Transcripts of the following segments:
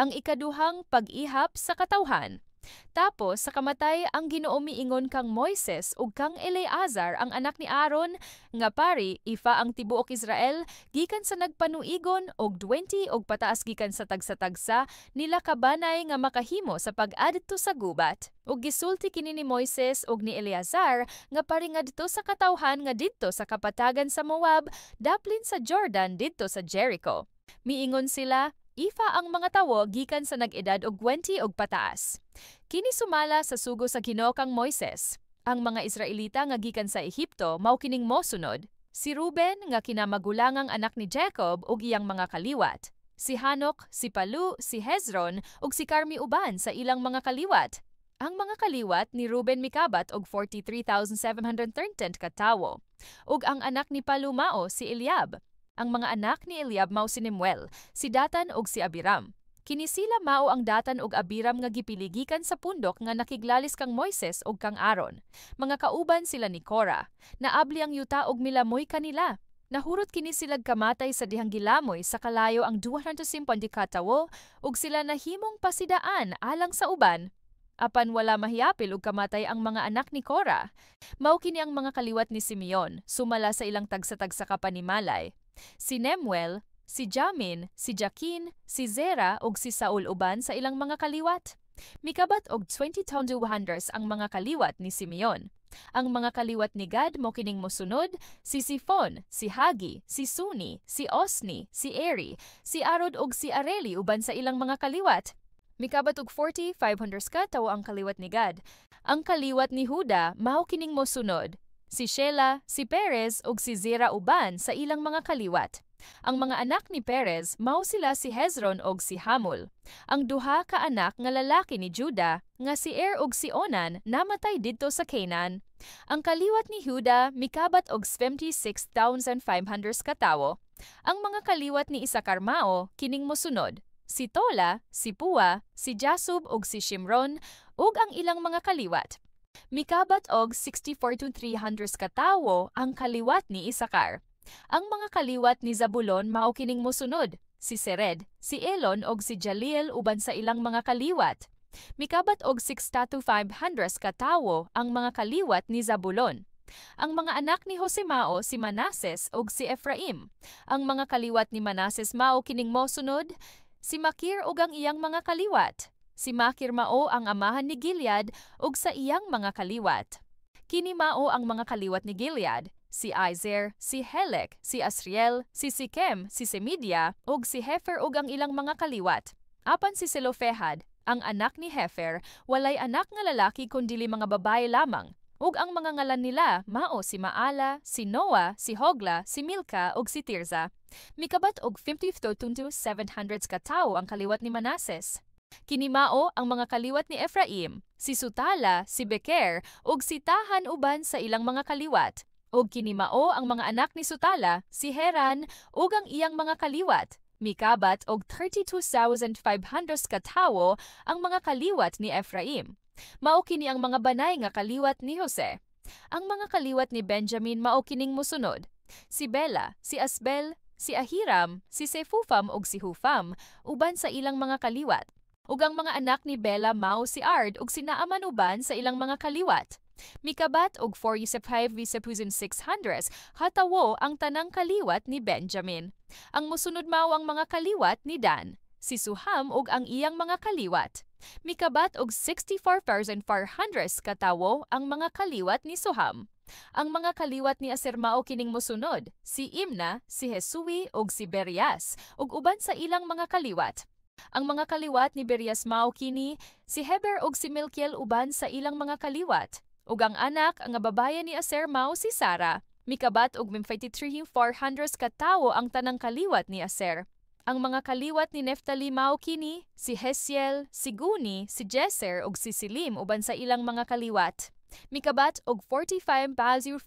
ang ikaduhang pag-ihap sa katawhan. Tapos sa kamatay ang Ginoo miingon kang Moises ug kang Eleazar ang anak ni Aaron nga pari ifa ang tibuok Israel gikan sa nagpanuigon og 20 og pataas gikan sa tagsa-tagsa nila kabanay nga makahimo sa pag-adto sa gubat. Ug gisulti kini ni Moises ug ni Eleazar nga pari ngadto sa katawhan nga didto sa kapatagan sa Moab daplin sa Jordan didto sa Jericho. Miingon sila, ifa ang mga tawo gikan sa nag-edad og 20 og pataas. Kini sumala sa sugo sa Ginoo kang Moises. Ang mga Israelita nga gikan sa Ehipto mao kining mosunod. Si Ruben nga kinamagulangang anak ni Jacob ug iyang mga kaliwat. Si Hanok, si Palu, si Hezron ug si Carmi uban sa ilang mga kaliwat. Ang mga kaliwat ni Ruben mikabat og 43,713 ka tawo. Ug ang anak ni Palu mao si Eliab. Ang mga anak ni Eliab mao si Nemuel, si Datan ug si Abiram. Kini sila mao ang Datan ug Abiram nga gipiligikan sa pundok nga nakiglalis kang Moises ug kang Aaron. Mga kauban sila ni Korah. Naabli ang yuta og milamoy kanila. Nahurot kini sila kamatay sa dihang gilamoy sa kalayo ang 250 ka tawo ug sila nahimong pasidaan alang sa uban. Apan wala mahiyapil ug kamatay ang mga anak ni Korah. Mao kini ang mga kaliwat ni Simeon, sumala sa ilang tagsa-tagsa ka panimalay. Si Nemuel, si Jamin, si Jakin, si Zera ug si Saul uban sa ilang mga kaliwat. Mikabat og 20,200 ang mga kaliwat ni Simeon. Ang mga kaliwat ni Gad mo kining mosunod, si Sifon, si Hagi, si Suni, si Osni, si Eri, si Arod ug si Areli uban sa ilang mga kaliwat. Mikabat og 40,500 ka tawo ang kaliwat ni Gad. Ang kaliwat ni Huda mao kining mosunod, si Shela, si Perez ug si Zera uban sa ilang mga kaliwat. Ang mga anak ni Perez mao sila si Hezron ug si Hamul. Ang duha ka anak nga lalaki ni Juda nga si Er ug si Onan namatay didto sa Canaan. Ang kaliwat ni Huda mikabat og 56,500 ka tawo. Ang mga kaliwat ni Isakar mao kining mosunod, si Tola, si Pua, si Jasub ug si Shimron ug ang ilang mga kaliwat. Mikabat og 64,300 ka tawo ang kaliwat ni Isakar. Ang mga kaliwat ni Zabulon mao kining mosunod, si Sered, si Elon ug si Jaliel uban sa ilang mga kaliwat. Mikabat og 6,500 ka tawo ang mga kaliwat ni Zabulon. Ang mga anak ni Jose mao si Manases ug si Ephraim. Ang mga kaliwat ni Manases mao kining mosunod, si Makir ug ang iyang mga kaliwat. Si Makir mao ang amahan ni Gilead ug sa iyang mga kaliwat. Kini mao ang mga kaliwat ni Gilead, si Izer, si Helek, si Asriel, si Sikem, si Semidia, ug si Hefer ug ang ilang mga kaliwat. Apan si Selofehad, ang anak ni Hefer, walay anak nga lalaki kundili mga babae lamang. Ug ang mga ngalan nila mao si Maala, si Noah, si Hogla, si Milka ug si Tirza. Mikabat og 52,700 ka tawo ang kaliwat ni Manases. Kini mao ang mga kaliwat ni Ephraim, si Sutala, si Beker ug si Tahan uban sa ilang mga kaliwat. Ug kini mao ang mga anak ni Sutala, si Heran ug ang iyang mga kaliwat. Mikabat og 32,500 ka tawo ang mga kaliwat ni Ephraim. Mao kini ang mga banay nga kaliwat ni Jose. Ang mga kaliwat ni Benjamin mao kining mosunod, si Bela, si Asbel, si Ahiram, si Sefufam ug si Hufam uban sa ilang mga kaliwat. Ug ang mga anak ni Bela mao si Ard ug si Naaman uban sa ilang mga kaliwat. Mikabat og 45,600 katawo ang tanang kaliwat ni Benjamin. Ang mosunod mao ang mga kaliwat ni Dan, si Suham ug ang iyang mga kaliwat. Mikabat og 64,400 katawo ang mga kaliwat ni Suham. Ang mga kaliwat ni Aser mao kining mosunod, si Imna, si Hesui ug si Berias ug uban sa ilang mga kaliwat. Ang mga kaliwat ni Berias mao kini, si Heber ug si Milkiel uban sa ilang mga kaliwat. Ug ang anak nga babaye ni Aser mao si Sara. Mikabat og 53,400 ka tawo ang tanang kaliwat ni Aser. Ang mga kaliwat ni Neftali mao kini, si Hesiel, si Guni, si Jeser ug si Silim uban sa ilang mga kaliwat. Mikabat og 45,400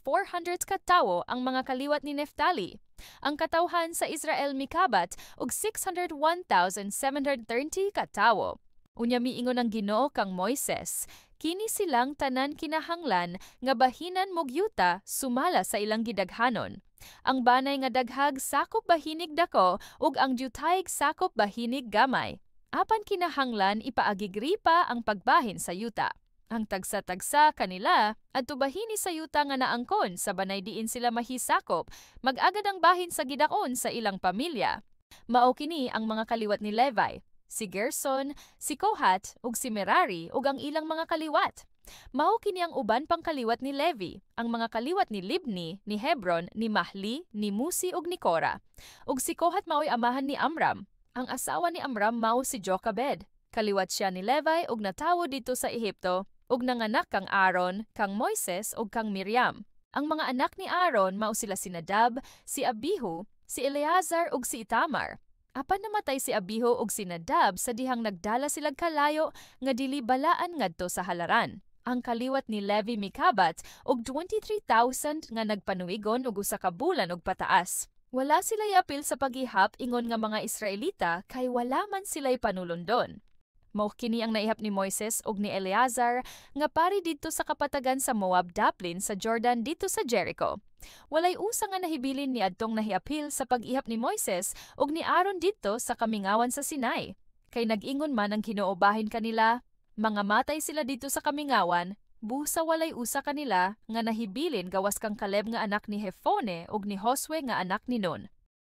ka tawo ang mga kaliwat ni Neftali. Ang katawhan sa Israel mikabat og 601,730 ka tawo. Unya miingon ang Ginoo kang Moises, kini silang tanan kinahanglan nga bahinan mo yuta sumala sa ilang gidaghanon. Ang banay nga daghag sakop bahinig dako ug ang jutayg sakop bahinig gamay. Apan kinahanglan ipaagigripa ang pagbahin sa yuta. Ang tagsa-tagsa kanila at tubahini sa yuta nga naangkon sa banay diin sila mahisakop, mag-agad ang bahin sa gidakon sa ilang pamilya. Mao kini ang mga kaliwat ni Levi, si Gerson, si Kohat, ug si Merari ug ang ilang mga kaliwat. Mao kini ang uban pang kaliwat ni Levi, ang mga kaliwat ni Libni, ni Hebron, ni Mahli, ni Musi ug ni Kora. Ug si Kohat mao'y amahan ni Amram. Ang asawa ni Amram mao si Jochebed. Kaliwat siya ni Levi ug natawo dito sa Ehipto ug nanganak kang Aaron, kang Moises ug kang Miriam. Ang mga anak ni Aaron mao sila si Nadab, si Abihu, si Eleazar ug si Itamar. Apan namatay si Abihu ug si Nadab sa dihang nagdala sila kalayo nga dili balaan ngadto sa halaran. Ang kaliwat ni Levi mikabat og 23,000 nga nagpanuigon og usa ka bulan og pataas. Wala sila'y apil sa paghihap ingon nga mga Israelita kay wala man sila'y panulundon. Mao kini ang naihap ni Moises ug ni Eleazar nga pari didto sa kapatagan sa Moab daplin sa Jordan dito sa Jericho. Walay usa nga nahibilin ni adtong nahiapil sa pag-ihap ni Moises ug ni Aaron didto sa kamingawan sa Sinai. Kay nag-ingon man ang Ginoo bahin kanila, mga matay sila dito sa kamingawan, busa walay usa kanila nga nahibilin gawas kang Caleb nga anak ni Hefone ug ni Josue nga anak ni Nun.